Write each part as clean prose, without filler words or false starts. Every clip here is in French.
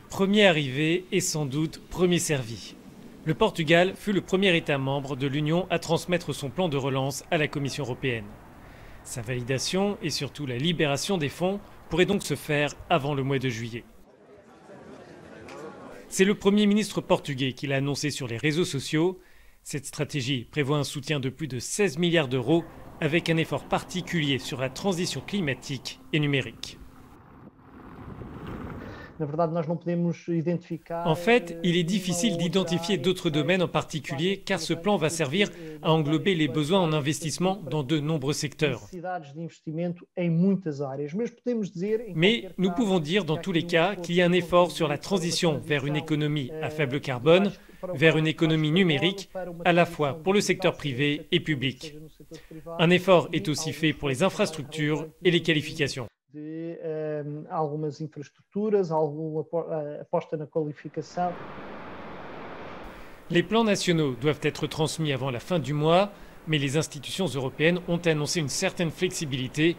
Premier arrivé et sans doute premier servi. Le Portugal fut le premier État membre de l'Union à transmettre son plan de relance à la Commission européenne. Sa validation et surtout la libération des fonds pourraient donc se faire avant le mois de juillet. C'est le Premier ministre portugais qui l'a annoncé sur les réseaux sociaux. Cette stratégie prévoit un soutien de plus de 16 milliards d'euros avec un effort particulier sur la transition climatique et numérique. En fait, il est difficile d'identifier d'autres domaines en particulier car ce plan va servir à englober les besoins en investissement dans de nombreux secteurs. Mais nous pouvons dire dans tous les cas qu'il y a un effort sur la transition vers une économie à faible carbone, vers une économie numérique, à la fois pour le secteur privé et public. Un effort est aussi fait pour les infrastructures et les qualifications. Algumas infraestruturas, alguma aposta na qualificação. Les plans nationaux doivent être transmis avant la fin du mois, mais les institutions européennes ont annoncé une certaine flexibilité.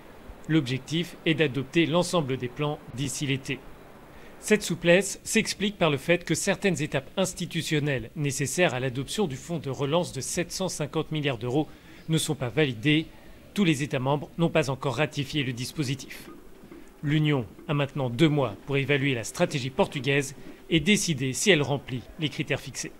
L'objectif est d'adopter l'ensemble des plans d'ici l'été. Cette souplesse s'explique par le fait que certaines étapes institutionnelles nécessaires à l'adoption du fonds de relance de 750 milliards d'euros ne sont pas validées. Tous les États membres n'ont pas encore ratifié le dispositif. L'Union a maintenant 2 mois pour évaluer la stratégie portugaise et décider si elle remplit les critères fixés.